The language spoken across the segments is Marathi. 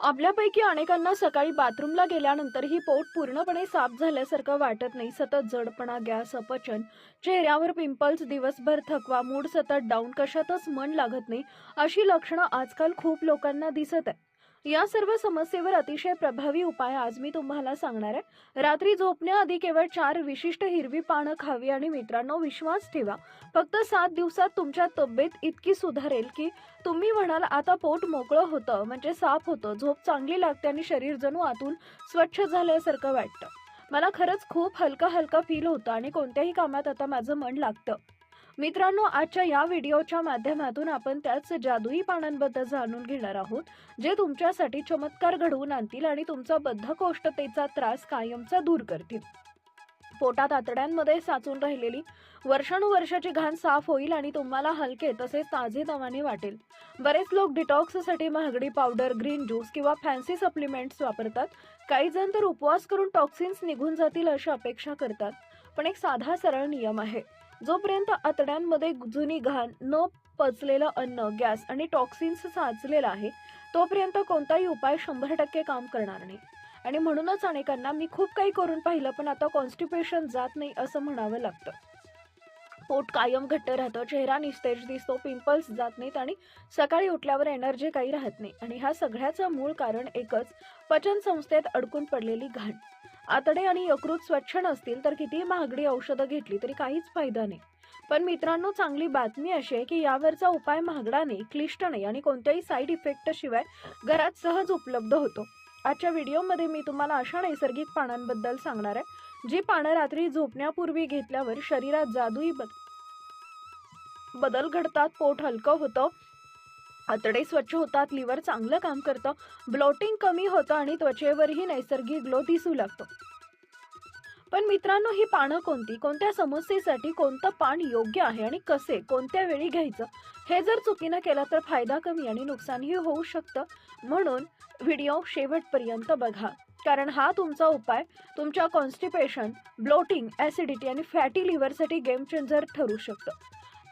आपल्यापैकी अनेकांना सकाळी बाथरूमला गेल्यानंतरही पोट पूर्णपणे साफ झाल्यासारखं वाटत नाही. सतत जडपणा, गॅस, अपचन, चेहऱ्यावर पिंपल्स, दिवसभर थकवा, मूड सतत डाऊन, कशातच मन लागत नाही, अशी लक्षणं आजकाल खूप लोकांना दिसत आहे. या सर्व समस्येवर अतिशय प्रभावी उपाय आज मी तुम्हाला सांगणार आहे. रात्री झोपण्याआधी केवळ 4 विशिष्ट हिरवी पानं खावी आणि मित्रांनो, विश्वास ठेवा, फक्त 7 दिवसात तुमच्या तब्येत इतकी सुधारेल की तुम्ही म्हणाल आता पोट मोकळं होतं, म्हणजे साफ होतं, झोप चांगली लागते आणि शरीर जणू आतून स्वच्छ झाल्यासारखं वाटतं. मला खरंच खूप हलका हलका फील होतं आणि कोणत्याही कामात आता माझं मन लागतं. मित्रांनो, आजच्या या व्हिडिओच्या माध्यमातून आपण त्याच जादुई पानांबद्दल जाणून घेणार आहोत, जे तुमच्यासाठी चमत्कार घडवून आणतील आणि तुमचा बद्धकोष्ठतेचा त्रास कायमचा दूर करतील. पोटात आतड्यांमध्ये साचून राहिलेली वर्षानुवर्षाची घाण साफ होईल आणि तुम्हाला हलके तसेच ताजेतवाने वाटेल. बरेच लोक डिटॉक्ससाठी महागडी पावडर, ग्रीन ज्यूस किंवा फॅन्सी सप्लिमेंट्स वापरतात. काही जण तर उपवास करून टॉक्सिन्स निघून जातील अशी अपेक्षा करतात. पण एक साधा सरळ नियम आहे. जोपर्यंत आतड्यांमध्ये जुनी घाण, न पचलेलं अन्न, गॅस आणि टॉक्सिन्स साचलेला आहे, तोपर्यंत कोणताही उपाय 100% काम करणार नाही. आणि म्हणूनच अनेकांना मी खूप काही करून पाहिलं पण आता कॉन्स्टिपेशन जात नाही असं म्हणावं लागतं. पोट कायम घट्ट राहतं, चेहरा निस्तेज दिसतो, पिंपल्स जात नाहीत आणि सकाळी उठल्यावर एनर्जी काही राहत नाही. आणि ह्या सगळ्याचं मूळ कारण एकच, पचन संस्थेत अडकून पडलेली घाण. आतडे आणि यकृत स्वच्छ नसतील तर कितीही महागडी औषधं घेतली तरी काहीच फायदा नाही. पण मित्रांनो, चांगली बातमी अशी आहे की यावरचा उपाय महागडा नाही, क्लिष्ट नाही आणि कोणत्याही साईड इफेक्ट शिवाय घरात सहज उपलब्ध होतो. आजच्या व्हिडिओमध्ये मी तुम्हाला अशा नैसर्गिक पानांबद्दल सांगणार आहे, जी पानं रात्री झोपण्यापूर्वी घेतल्यावर शरीरात जादुई बदल घडतात. पोट हलकं होतं, आतडे स्वच्छ होतात, लिव्हर चांगलं काम करतं, ब्लोटिंग कमी होतं आणि त्वचेवरही नैसर्गिक ग्लो दिसू लागतो. पण मित्रांनो, ही पानं कोणती, कोणत्या समस्येसाठी कोणतं पान योग्य आहे आणि कसे, कोणत्या वेळी घ्यायचं, हे जर चुकीनं केलं तर फायदा कमी आणि नुकसानही होऊ शकतं. म्हणून व्हिडिओ शेवटपर्यंत बघा, कारण हा तुमचा उपाय तुमच्या कॉन्स्टिपेशन, ब्लोटिंग, ॲसिडिटी आणि फॅटी लिव्हरसाठी गेम चेंजर ठरू शकतं.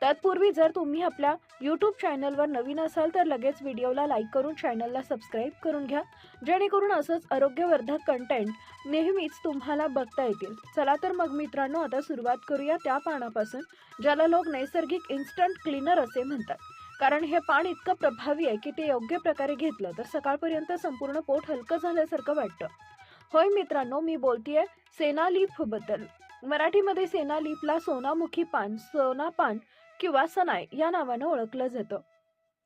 तत्पूर्वी जर तुम्ही आपल्या यूट्यूब चॅनलवर नवीन असाल तर लगेच व्हिडिओला लाईक करून चॅनलला सबस्क्राईब करून घ्या, जेणेकरून असंच आरोग्यवर्धक कंटेंट नेहमीच तुम्हाला बघता येतील. चला तर मग मित्रांनो, आता सुरुवात करूया त्या पानापासून, ज्याला लोक नैसर्गिक इन्स्टंट क्लीनर असे म्हणतात. कारण हे पान इतकं प्रभावी आहे की ते योग्य प्रकारे घेतलं तर सकाळपर्यंत संपूर्ण पोट हलकं झाल्यासारखं वाटतं. होय मित्रांनो, मी बोलतीये सेना लीफ बद्दल. मराठीमध्ये सेना लीफला सोनामुखी पान, सोना पान किंवा सनाय या नावानं ओळखलं जातं.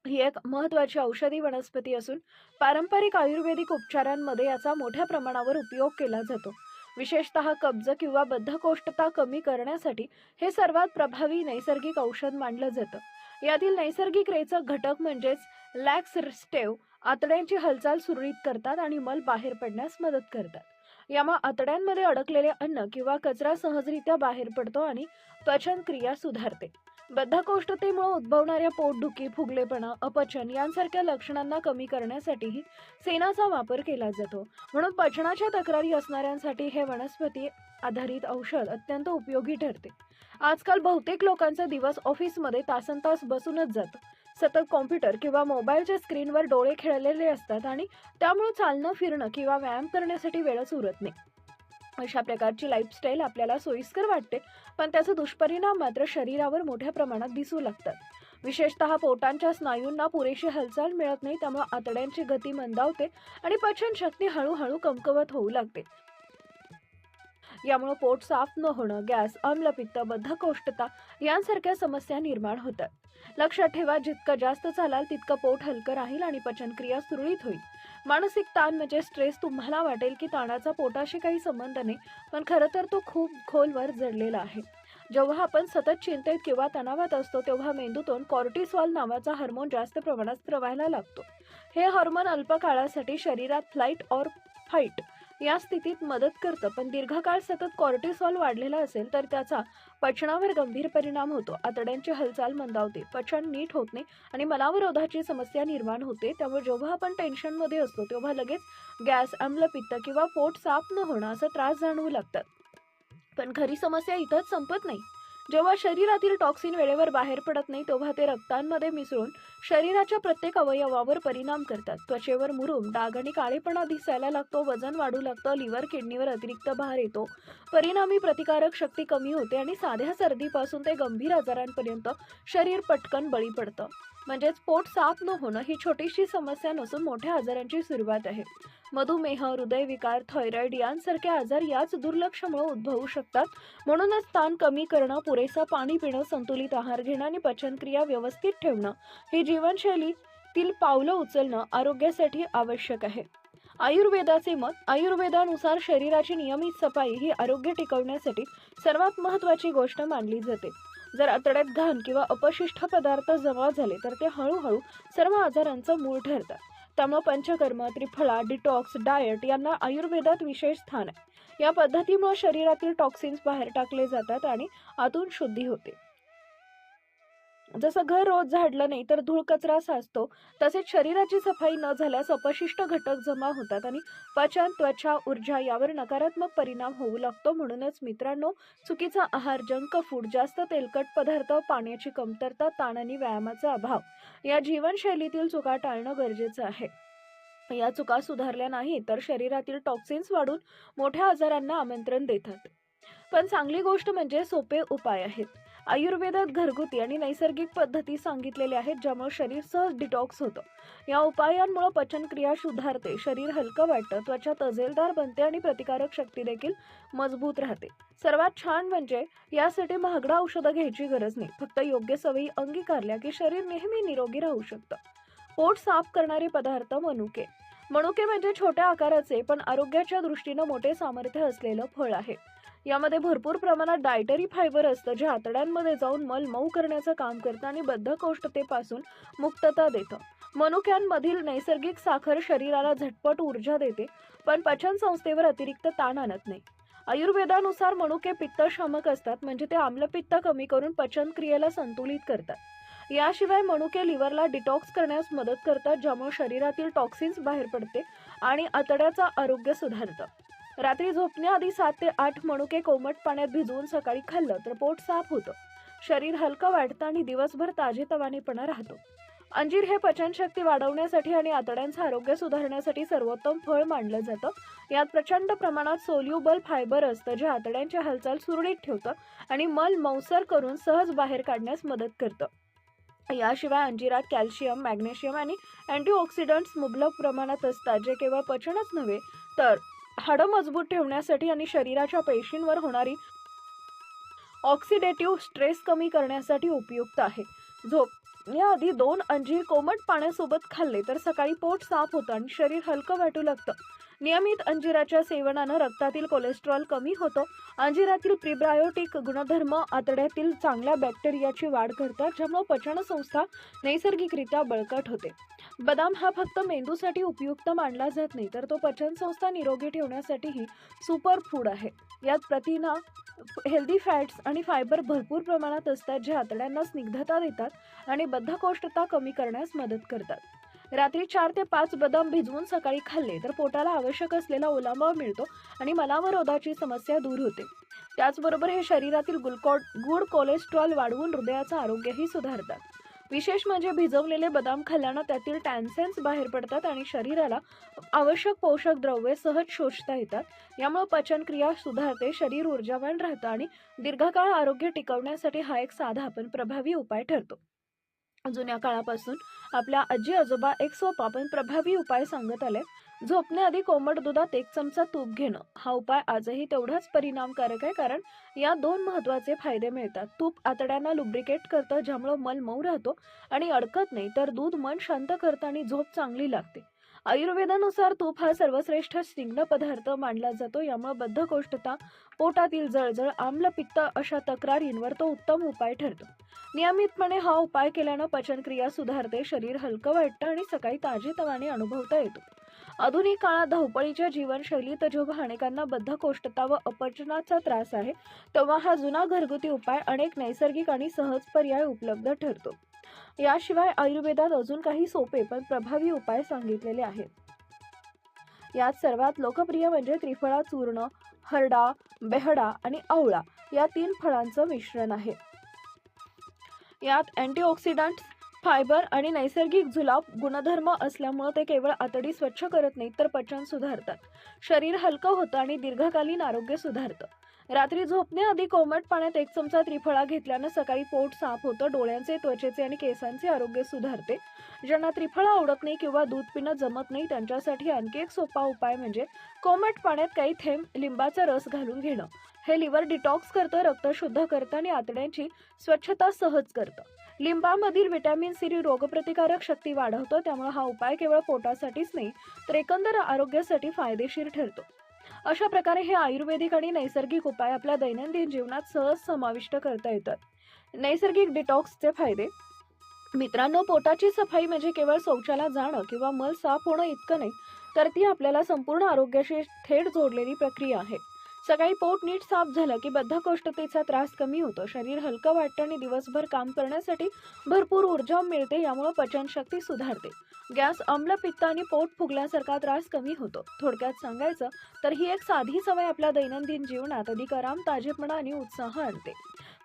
ही एक महत्त्वाची औषधी वनस्पती असून पारंपरिक आयुर्वेदिक उपचारांमध्ये याचा मोठ्या प्रमाणावर उपयोग केला जातो. विशेषतः कब्ज किंवा बद्धकोष्ठता कमी करण्यासाठी हे सर्वात प्रभावी नैसर्गिक औषध मानलं जातं. यातील नैसर्गिक रेचक घटक म्हणजेच लॅक्सस्टेव आतड्यांची हालचाल सुरळीत करतात आणि मल बाहेर पडण्यास मदत करतात. यामुळे आतड्यांमध्ये अडकलेले अन्न किंवा कचरा सहजरित्या बाहेर पडतो आणि पचन क्रिया सुधारते. बद्धकोष्ठतेमुळे उद्भवणाऱ्या पोटदुखी, फुगलेपणा, अपचन यांसारख्या लक्षणांना कमी करण्यासाठीही सेनाचा वापर केला जातो. म्हणून पचनाच्या तक्रारी असणाऱ्यांसाठी हे वनस्पती आधारित औषध अत्यंत उपयोगी ठरते. आजकाल बहुतेक लोकांचा दिवस ऑफिसमध्ये तासनतास बसूनच जातो. सतत कॉम्प्युटर किंवा मोबाईलच्या स्क्रीनवर डोळे खेळलेले असतात आणि त्यामुळे चालणं, फिरणं किंवा व्यायाम करण्यासाठी वेळच उरत नाही. अशा प्रकारची लाईफस्टाईल आपल्याला सोयीस्कर वाटते, पण त्याचे दुष्परिणाम मात्र शरीरावर मोठ्या प्रमाणात दिसू लागतात. विशेषतः पोटांच्या स्नायूंना पुरेशी हालचाल मिळत नाही, त्यामुळे आतड्यांची गती मंदावते आणि पचनशक्ती हळूहळू कमकुवत होऊ लागते. यामुळे पोट साफ न होणं, गॅस, आम्लपित्त, बद्धकोष्ठता यांसारख्या समस्या निर्माण होतात. लक्षात ठेवा, जितकं जास्त चालाल तितकं पोट हलकं राहील आणि पचनक्रिया सुरळीत होईल. मानसिक ताण म्हणजे स्ट्रेस. तुम्हाला वाटेल की ताणाचा पोटाशी काही संबंध नाही, पण खरं तर तो खूप खोलवर जडलेला आहे. जेव्हा आपण सतत चिंतेत किंवा तणावात असतो तेव्हा मेंदूतून कॉर्टिसॉल नावाचा हार्मोन जास्त प्रमाणात स्त्रवायला लागतो. हे हार्मोन अल्पकाळासाठी शरीरात फ्लाइट ऑर फाईट या स्थितीत मदत करतं, पण दीर्घकाळ सतत कॉर्टिसॉल वाढलेला असेल तर त्याचा पचनावर गंभीर परिणाम होतो. आतड्यांची हालचाल मंदावते, पचन नीट होत नाही आणि मलावरोधाची समस्या निर्माण होते. त्यामुळे जेव्हा आपण टेन्शनमध्ये असतो तेव्हा लगेच गॅस, आम्लपित्त किंवा पोट साफ न होणं असं त्रास जाणवू लागतात. पण खरी समस्या इथंच संपत नाही. जेव्हा शरीरातील टॉक्सिन वेळेवर बाहेर पडत नाही तेव्हा ते रक्तांमध्ये मिसळून शरीराच्या प्रत्येक अवयवावर परिणाम करतात. त्वचेवर मुरूम, डाग आणि काळेपणा दिसायला लागतो, वजन वाढू लागतं, लिव्हर किडनीवर अतिरिक्त भार येतो, परिणामी प्रतिकारक शक्ती कमी होते आणि साध्या सर्दीपासून ते गंभीर आजारांपर्यंत शरीर पटकन बळी पडतं. म्हणजेच पोट साफ न होणं ही छोटीशी समस्या नसून मोठ्या आजारांची सुरुवात आहे. मधुमेह, हृदयविकार, थायरॉइड यांसारखे आजार याच दुर्लक्षामुळे उद्भवू शकतात. म्हणूनच ताण कमी करणं, पुरेसं पाणी पिणं, संतुलित आहार घेणं आणि पचनक्रिया व्यवस्थित ठेवणं ही जीवनशैलीतील पावलं उचलणं आरोग्यासाठी आवश्यक आहे. आयुर्वेदाचे मत. आयुर्वेदानुसार शरीराची नियमित सफाई ही आरोग्य टिकवण्यासाठी सर्वात महत्त्वाची गोष्ट मानली जाते. जर आतड्यात घाण किंवा अपशिष्ट पदार्थ जमा झाले तर ते हळूहळू सर्व आजारांचं मूळ ठरतात. त्यामुळे पंचकर्म, त्रिफळा, डिटॉक्स, डाएट यांना आयुर्वेदात विशेष स्थान आहे. या पद्धतीमुळे शरीरातील टॉक्सिन्स बाहेर टाकले जातात आणि आतून शुद्धी होते. जसं घर रोज झाडलं नाही तर धूळ कचरा साचतो, तसेच शरीराची सफाई न झाल्यास अपशिष्ट घटक जमा होतात आणि पचन, त्वचा, ऊर्जा यावर नकारात्मक परिणाम होऊ लागतो. म्हणूनच मित्रांनो, चुकीचा आहार, जंक फूड, जास्त तेलकट पदार्थ, पाण्याची कमतरता, ताण आणि व्यायामाचा अभाव या जीवनशैलीतील चुका टाळणं गरजेचं आहे. या चुका सुधारल्या नाही तर शरीरातील टॉक्सिन्स वाढून मोठ्या आजारांना आमंत्रण देतात. पण चांगली गोष्ट म्हणजे सोपे उपाय आहेत. आयुर्वेदात घरगुती आणि नैसर्गिक पद्धती सांगितलेल्या आहेत ज्यामुळे शरीर सहज डिटॉक्स होतं. या उपायांमुळे पचनक्रिया सुधारते, शरीर हलकं वाटतं, त्वचा तजेलदार बनते आणि प्रतिकारक शक्ती देखील मजबूत राहते. सर्वात छान म्हणजे यासाठी महागडा औषधं घ्यायची गरज नाही. फक्त योग्य सवयी अंगीकारल्या की शरीर नेहमी निरोगी राहू शकतं. पोट साफ करणारे पदार्थ. मनुके. मनुके म्हणजे छोट्या आकाराचे पण आरोग्याच्या दृष्टीनं मोठे सामर्थ्य असलेलं फळ आहे. यामध्ये भरपूर प्रमाणात डायटरी फायबर असतं जे आतड्यांमध्ये जाऊन मल मऊ करण्याचं काम करतं आणि बद्धकोष्ठतेपासून मुक्तता देतं. मनुक्यांमधील नैसर्गिक साखर शरीराला झटपट ऊर्जा देते पण पचन संस्थेवर अतिरिक्त ताण आणत नाही. आयुर्वेदानुसार मनुके पित्तशामक असतात, म्हणजे ते आम्लपित्त कमी करून पचनक्रियेला संतुलित करतात. याशिवाय मनुके लिव्हरला डिटॉक्स करण्यास मदत करतात ज्यामुळे शरीरातील टॉक्सिन्स बाहेर पडते आणि आतड्याचं आरोग्य सुधारतं. रात्री झोपण्याआधी 7 ते 8 मनुके कोमट पाण्यात भिजवून सकाळी खाल्लं तर पोट साफ होतं, शरीर हलकं वाटतं आणि दिवसभर ताजेतवानेपणा राहतो. अंजीर हे पचनशक्ती वाढवण्यासाठी आणि आतड्यांचं आरोग्य सुधारण्यासाठी सर्वोत्तम फळ मानलं जातं. यात प्रचंड प्रमाणात सोल्युबल फायबर असतं जे आतड्यांची हालचाल सुरळीत ठेवतं आणि मल मौसर करून सहज बाहेर काढण्यास मदत करतं. याशिवाय अंजिरात कॅल्शियम, मॅग्नेशियम आणि अँटीऑक्सिडंट्स मुबलक प्रमाणात असतात जे केवळ पचनच नव्हे तर हाडं मजबूत ठेवण्यासाठी आणि शरीराच्या पेशींवर होणारी ऑक्सिडेटिव्ह स्ट्रेस कमी करण्यासाठी उपयुक्त आहे. झोपण्याआधी 2 अंजीर कोमट पाण्यासोबत खाल्ले तर सकाळी पोट साफ होतं आणि शरीर हलकं वाटू लागतं. नियमित अंजिराच्या सेवनानं रक्तातील कोलेस्ट्रॉल कमी होतं. अंजिरातील प्रीबायोटिक गुणधर्म आतड्यातील चांगल्या बॅक्टेरियाची वाढ करतात ज्यामुळे पचनसंस्था नैसर्गिकरित्या बळकट होते. बदाम हा फक्त मेंदूसाठी उपयुक्त मानला जात नाही तर तो पचनसंस्था निरोगी ठेवण्यासाठीही सुपर फूड आहे. यात प्रथिना, हेल्दी फॅट्स आणि फायबर भरपूर प्रमाणात असतात जे आतड्यांना स्निग्धता देतात आणि बद्धकोष्ठता कमी करण्यास मदत करतात. रात्री 4 ते 5 बदाम भिजवून सकाळी खाल्ले तर पोटाला आवश्यक असलेला ओलावा मिळतो आणि मलावरोधाची समस्या दूर होते. त्याचबरोबर हे शरीरातील गुड कोलेस्ट्रॉल वाढवून हृदयाचं आरोग्यही सुधारतात. विशेष म्हणजे भिजवलेले बदाम खाल्ल्यानं त्यातील टॅन्सेन्स बाहेर पडतात आणि शरीराला आवश्यक पोषक द्रव्ये सहज शोषता येतात. यामुळे पचनक्रिया सुधारते, शरीर ऊर्जावान राहतं आणि दीर्घकाळ आरोग्य टिकवण्यासाठी हा एक साधा पण प्रभावी उपाय ठरतो. जुन्या काळापासून आपल्या आजी आजोबा एक सोपा पण प्रभावी उपाय सांगत आले. झोपण्याआधी कोमट दुधात 1 चमचा तूप घेणं. हा उपाय आजही तेवढाच परिणामकारक आहे कारण या 2 महत्त्वाचे फायदे मिळतात. तूप आतड्यांना लुब्रिकेट करतं ज्यामुळे मल मऊ राहतो आणि अडकत नाही, तर दूध मन शांत करतं आणि झोप चांगली लागते. आयुर्वेदानुसार तूप हा सर्वश्रेष्ठ स्निग्ध पदार्थ मानला जातो. यामुळे बद्धकोष्ठता, पोटातील जळजळ, आम्लपित्त अशा तक्रारींवर तो उत्तम उपाय ठरतो. नियमितपणे हा उपाय केल्यानं पचनक्रिया सुधारते, शरीर हलकं वाटतं आणि सकाळी ताजेतवाने अनुभवता येतो. आधुनिक काळात धावपळीच्या जीवनशैलीत जेव्हा अनेकांना बद्धकोष्ठता व अपचनाचा त्रास आहे तेव्हा हा जुना घरगुती उपाय अनेक नैसर्गिक आणि सहज पर्याय उपलब्ध ठरतो. याशिवाय आयुर्वेदात अजून काही सोपे पण प्रभावी उपाय सांगितलेले आहेत. यात सर्वात लोकप्रिय म्हणजे त्रिफळा चूर्ण, हरडा, बेहडा आणि आवळा या 3 फळांचं मिश्रण आहे. यात अँटीऑक्सिडंट्स, फायबर आणि नैसर्गिक जुलाब गुणधर्म असल्यामुळे ते केवळ आतडी स्वच्छ करत नाहीत तर पचन सुधारतात. शरीर हलकं होतं आणि दीर्घकालीन आरोग्य सुधारतं. रात्री झोपण्याआधी कोमट पाण्यात 1 चमचा त्रिफळा घेतल्यानं सकाळी पोट साफ होतं, डोळ्यांचे, त्वचेचे आणि केसांचे आरोग्य सुधारते. ज्यांना त्रिफळा आवडत नाही किंवा दूध पिणं जमत नाही त्यांच्यासाठी आणखी एक सोपा उपाय म्हणजे कोमट पाण्यात काही थेंब लिंबाचा रस घालून घेणं. हे लिव्हर डिटॉक्स करतं, रक्त शुद्ध करतं आणि आतड्यांची स्वच्छता सहज करतं. लिंबामधील व्हिटॅमिन सी रोगप्रतिकारक शक्ती वाढवतं, त्यामुळे हा उपाय केवळ पोटासाठीच नाही तर एकंदर आरोग्यासाठी फायदेशीर ठरतो. अशा प्रकारे हे आयुर्वेदिक आणि नैसर्गिक उपाय आपल्या दैनंदिन जीवनात सहज समाविष्ट करता येतात. नैसर्गिक डिटॉक्सचे फायदे. मित्रांनो, पोटाची सफाई म्हणजे केवळ शौचाला जाणं किंवा मल साफ होणं इतकं नाही, तर ती आपल्याला संपूर्ण आरोग्याशी थेट जोडलेली प्रक्रिया आहे. सकाळी पोट नीट साफ झालं की बद्धकोष्ठतेचा त्रास कमी होतो, शरीर हलकं वाटतं आणि दिवसभर काम करण्यासाठी भरपूर ऊर्जा मिळते. यामुळे पचनशक्ती सुधारते. गॅस, आम्ल, पित्त आणि पोट फुगल्यासारखा त्रास कमी होतो. थोडक्यात सांगायचं तर ही एक साधी सवय आपल्या दैनंदिन जीवनात अधिक आराम, ताजेपणा आणि उत्साह आणते.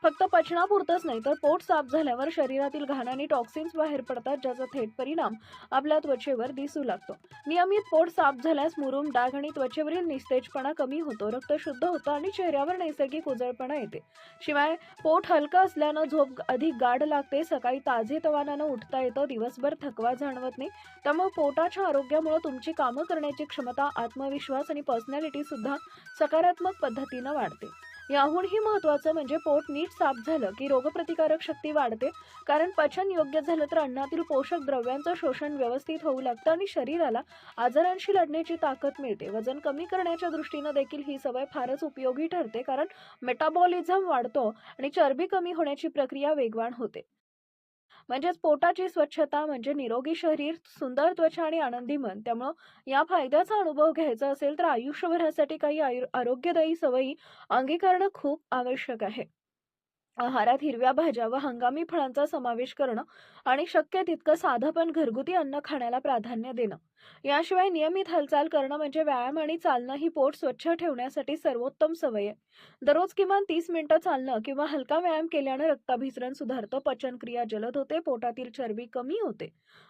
फक्त पचनापुरतंच नाही तर पोट साफ झाल्यावर शरीरातील घाण आणि टॉक्सिन्स बाहेर पडतात, ज्याचा थेट परिणाम आपल्या त्वचेवर दिसू लागतो. नियमित पोट साफ झाल्यास मुरूम, डाग आणि त्वचेवरील निस्तेजपणा कमी होतो, रक्त शुद्ध होतं आणि चेहऱ्यावर नैसर्गिक उजळपणा येते. शिवाय पोट हलकं असल्यानं झोप अधिक गाढ लागते, सकाळी ताजेतवानं उठता येतं, दिवसभर थकवा जाणवत नाही. त्यामुळे पोटाच्या आरोग्यामुळे तुमची कामं करण्याची क्षमता, आत्मविश्वास आणि पर्सनॅलिटी सुद्धा सकारात्मक पद्धतीनं वाढते. याहूनही महत्त्वाचं म्हणजे पोट नीट साफ झालं की रोगप्रतिकारक शक्ती वाढते, कारण पचन योग्य झालं तर अन्नातील पोषक द्रव्यांचं शोषण व्यवस्थित होऊ लागतं आणि शरीराला आजारांशी लढण्याची ताकद मिळते. वजन कमी करण्याच्या दृष्टीनं देखील ही सवय फारच उपयोगी ठरते, कारण मेटाबॉलिझम वाढतो आणि चरबी कमी होण्याची प्रक्रिया वेगवान होते. म्हणजेच पोटाची स्वच्छता म्हणजे निरोगी शरीर, सुंदर त्वचा आणि आनंदी मन. त्यामुळं या फायद्याचा अनुभव घ्यायचा असेल तर आयुष्यभरासाठी काही आरोग्यदायी सवयी अंगीकारणं खूप आवश्यक आहे. आहारात हिरव्या भाज्या व हंगामी फळांचा समावेश करणं आणि शक्य तितकं साधं पण घरगुती अन्न खाण्याला प्राधान्य देणं. याशिवाय नियमित हालचाल करणं म्हणजे व्यायाम आणि चालणं ही पोट स्वच्छ ठेवण्यासाठी सर्वोत्तम सवय आहे. दररोज किमान 30 मिनिटं चालणं किंवा हलका व्यायाम केल्यानं रक्ताभिसरण सुधारतं, पचनक्रिया जलद होते, पोटातील चरबी कमी होते.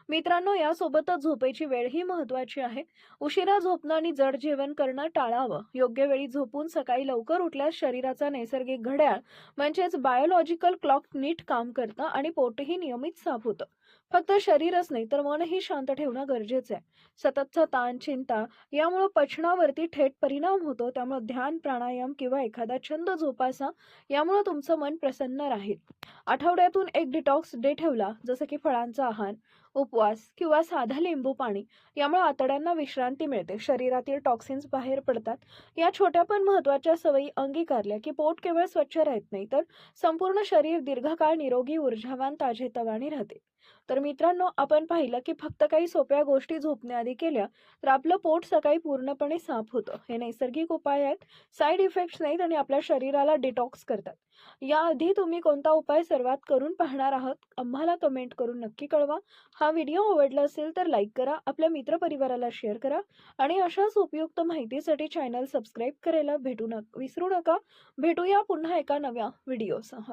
मित्रांनो, यासोबतच झोपेची वेळ ही महत्त्वाची आहे. उशिरा झोपणं आणि जड जेवण करणं टाळावं. योग्य वेळी झोपून सकाळी लवकर उठल्यास शरीराचा नैसर्गिक घड्याळ म्हणजेच बायोलॉजिकल क्लॉक नीट काम करतं आणि पोटही नियमित साफ होतं. फक्त शरीरच नाही तर मनही शांत ठेवणं गरजेचं आहे. सततचा ताण, चिंता यामुळे पचनावरती थेट परिणाम होतो. त्यामुळे ध्यान, प्राणायाम किंवा एखादा छंद जोपासा. यामुळे तुमचं मन प्रसन्न राहील. आठवड्यातून एक डिटॉक्स डे ठेवला, जसं की फळांचा आहार, उपवास किंवा साधा लिंबू पाणी, यामुळे आतड्यांना विश्रांती मिळते, शरीरातील टॉक्सिन्स बाहेर पडतात. या छोट्या पण महत्त्वाच्या सवयी अंगीकारल्या की पोट केवळ स्वच्छ राहत नाही तर संपूर्ण शरीर दीर्घकाळ निरोगी, ऊर्जावान, ताजेतवाने राहते. तर मित्रांनो, आपण पाहिलं की फक्त काही सोप्या गोष्टी झोपण्याआधी केल्या तर आपलं पोट सकाळी पूर्णपणे साफ होतं. हे नैसर्गिक उपाय आहेत, साईड इफेक्ट्स नाहीत आणि आपल्या शरीराला डिटॉक्स करतात. याआधी तुम्ही कोणता उपाय सर्वात करून पाहणार आहात, आम्हाला कमेंट करून नक्की कळवा. हा व्हिडिओ आवडला असेल तर लाईक करा, आपल्या मित्रपरिवाराला शेअर करा आणि अशाच उपयुक्त माहितीसाठी चॅनल सबस्क्राईब करायला विसरू नका. भेटूया पुन्हा एका नव्या व्हिडिओसह.